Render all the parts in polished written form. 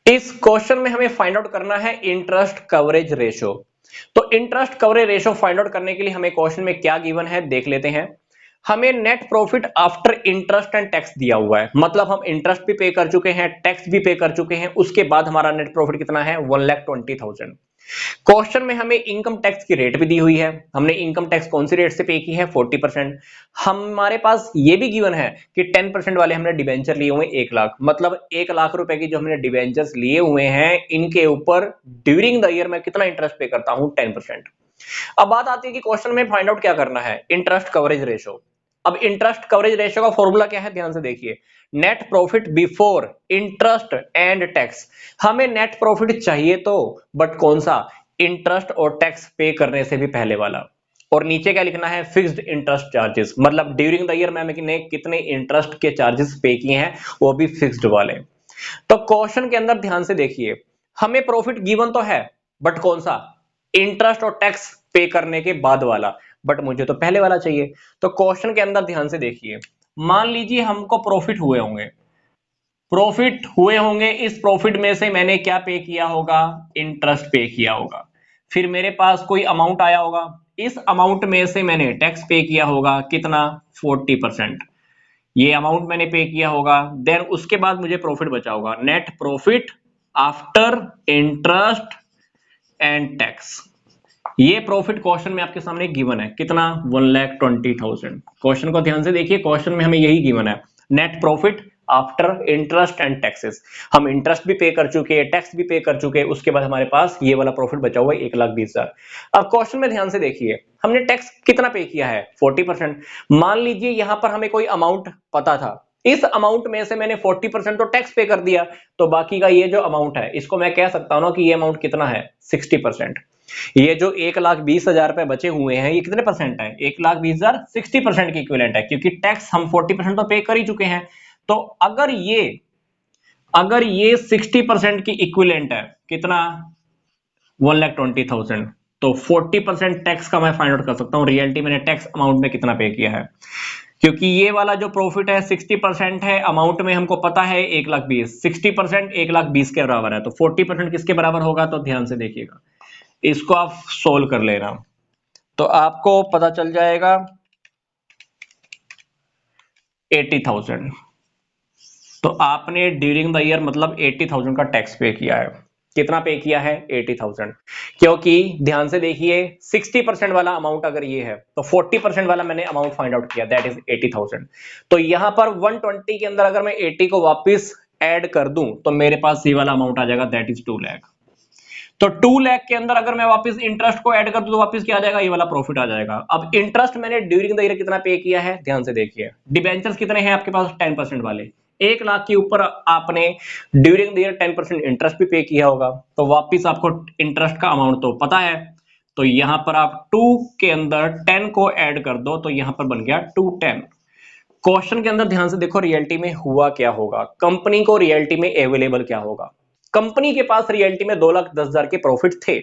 इस क्वेश्चन में हमें फाइंड आउट करना है इंटरेस्ट कवरेज रेशो। तो interest coverage ratio find out करने के लिए हमें क्वेश्चन में क्या गिवन है देख लेते हैं। हमें net profit after interest and tax दिया हुआ है, मतलब हम इंटरेस्ट भी पे कर चुके हैं, टैक्स भी पे कर चुके हैं, उसके बाद हमारा नेट प्रॉफिट कितना है 1,20,000। क्वेश्चन में हमें इनकम टैक्स की रेट भी दी हुई है, हमने इनकम टैक्स कौन सी रेट से पे की है 40%। हमारे पास ये भी गिवन है कि 10% वाले हमने डिबेंचर लिए हुए 1 लाख, मतलब 1 लाख रुपए की जो हमने डिबेंचर्स लिए हुए हैं इनके ऊपर ड्यूरिंग द ईयर मैं कितना इंटरेस्ट पे करता हूं 10%। अब बात आती है कि क्वेश्चन में फाइंड आउट क्या करना है इंटरेस्ट कवरेज रेशो। अब इंटरेस्ट कवरेज रेशो का फॉर्मूला क्या है ध्यान से देखिए, net profit before interest and tax. हमें नेट प्रॉफिट चाहिए तो बट कौन सा, इंटरेस्ट और टैक्स पे करने से भी पहले वाला। और नीचे क्या लिखना है फिक्स्ड इंटरेस्ट चार्जेस, मतलब ड्यूरिंग द ईयर मैंने कितने इंटरेस्ट के चार्जेस पे किए हैं वो भी फिक्स्ड वाले। तो क्वेश्चन के अंदर ध्यान से देखिए, हमें प्रॉफिट गिवन तो है बट कौन सा, इंटरेस्ट और टैक्स पे करने के बाद वाला, बट मुझे तो पहले वाला चाहिए। तो क्वेश्चन के अंदर ध्यान से देखिए, मान लीजिए हमको प्रॉफिट हुए होंगे, इस प्रॉफिट में से मैंने क्या पे किया होगा, इंटरेस्ट पे किया होगा। फिर मेरे पास कोई अमाउंट आया होगा, इस अमाउंट में से मैंने टैक्स पे किया होगा कितना 40%, ये अमाउंट मैंने पे किया होगा। देन उसके बाद मुझे प्रॉफिट बचा होगा, net profit after interest and tax. ये प्रॉफिट क्वेश्चन में आपके सामने गिवन है कितना 1,20,000। क्वेश्चन को ध्यान से देखिए, क्वेश्चन में हमें यही गिवन है net profit after interest and taxes. हम इंटरेस्ट भी पे कर चुके हैं, टैक्स भी पे कर चुके हैं, उसके बाद हमारे पास ये वाला प्रॉफिट बचा हुआ है 1,20,000। अब क्वेश्चन में ध्यान से देखिए, हमने टैक्स कितना पे किया है 40%। मान लीजिए यहां पर हमें कोई अमाउंट पता था, इस अमाउंट में से मैंने 40% तो टैक्स पे कर दिया, तो बाकी का ये जो अमाउंट है इसको मैं कह सकता हूं ना कि ये अमाउंट कितना है 60%। ये जो 1,20,000 रुपए बचे हुए हैं ये कितने परसेंट है 1,20,000 60% की इक्विवेलेंट है, क्योंकि टैक्स हम 40% तो पे कर ही चुके हैं। तो अगर ये 60% की इक्विवेलेंट है कितना 1,20,000, तो 40% टैक्स का मैं फाइंड आउट कर सकता हूं रियलिटी मैंने टैक्स अमाउंट में कितना पे किया है। क्योंकि ये वाला जो प्रॉफिट है 60% है, अमाउंट में हमको पता है 1,20,000, 60% 1,20,000 के बराबर है, तो 40% किसके बराबर होगा, तो ध्यान से देखिएगा, इसको आप सोल्व कर लेना तो आपको पता चल जाएगा 80,000। तो आपने ड्यूरिंग द ईयर मतलब 80,000 का टैक्स पे किया है। कितना पे किया है 80,000, क्योंकि ध्यान से देखिए 60% वाला अमाउंट अगर ये है तो 40% वाला मैंने अमाउंट फाइंड आउट किया दैट इज 80,000। तो यहां पर 120 के अंदर अगर मैं 80 को वापस ऐड कर दूं तो मेरे पास ये वाला अमाउंट आ जाएगा दैट इज 2 लाख। तो 2 लाख के अंदर अगर मैं वापस इंटरेस्ट को ऐड कर दूं तो वापस क्या आ जाएगा, ये वाला प्रॉफिट आ जाएगा। अब इंटरेस्ट मैंने ड्यूरिंग द ईयर कितना पे किया है ध्यान से देखिए, डिबेंचर्स कितने हैं आपके पास 10% वाले, 1 लाख के ऊपर आपने ड्यूरिंग द ईयर 10% इंटरेस्ट भी पे किया होगा, तो वापस आपको इंटरेस्ट का अमाउंट तो पता है। तो यहां पर आप 2 के अंदर 10 को ऐड कर दो तो यहां पर बन गया 210। क्वेश्चन के अंदर ध्यान से देखो रियलिटी में हुआ क्या होगा, कंपनी को रियलिटी में अवेलेबल क्या होगा। कंपनी के पास रियलिटी में 2,10,000 के प्रॉफिट थे,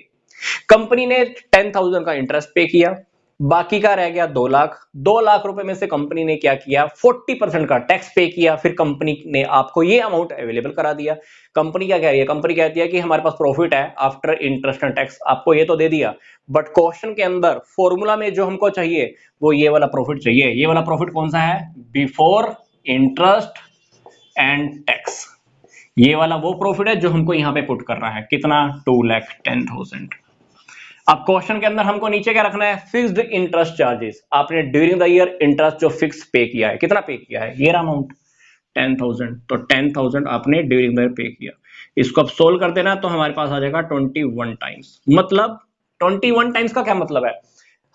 कंपनी ने 10,000 का इंटरेस्ट पे किया, बाकी का रह गया 2 लाख। 2 लाख रुपए में से कंपनी ने क्या किया 40% का टैक्स पे किया, फिर कंपनी ने आपको ये अमाउंट अवेलेबल करा दिया। कंपनी क्या कह रही है, कंपनी कहती है कि हमारे पास प्रॉफिट है आफ्टर इंटरेस्ट एंड टैक्स, आपको ये तो दे दिया, बट क्वेश्चन के अंदर फॉर्मूला में जो हमको चाहिए वो ये वाला प्रॉफिट चाहिए। ये वाला प्रॉफिट कौन सा है, बिफोर इंटरेस्ट एंड टैक्स। ये वाला वो प्रॉफिट है जो हमको यहां पे पुट करना है कितना 2,10,000। अब क्वेश्चन के अंदर हमको नीचे क्या रखना है, फिक्स्ड इंटरेस्ट चार्जेस। आपने ड्यूरिंग द ईयर इंटरेस्ट जो फिक्स पे किया है, कितना पे किया है, ये रहा अमाउंट 10,000, तो 10,000 आपने ड्यूरिंग द ईयर पे किया। इसको अब सोल्व कर देना तो हमारे पास आ जाएगा 21 टाइम्स। मतलब 21 टाइम्स का क्या मतलब है,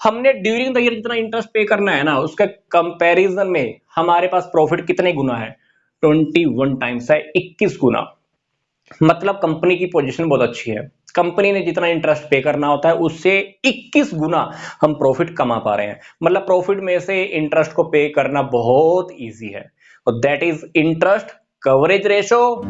हमने ड्यूरिंग द ईयर जितना इंटरेस्ट पे करना है ना उसके कंपैरिजन में हमारे पास प्रॉफिट कितने गुना है 21 टाइम्स है, 21 गुना। मतलब कंपनी की पोजीशन बहुत अच्छी है, कंपनी ने जितना इंटरेस्ट पे करना होता है उससे 21 गुना हम प्रॉफिट कमा पा रहे हैं। मतलब प्रॉफिट में से इंटरेस्ट को पे करना बहुत इजी है, और that is interest coverage ratio.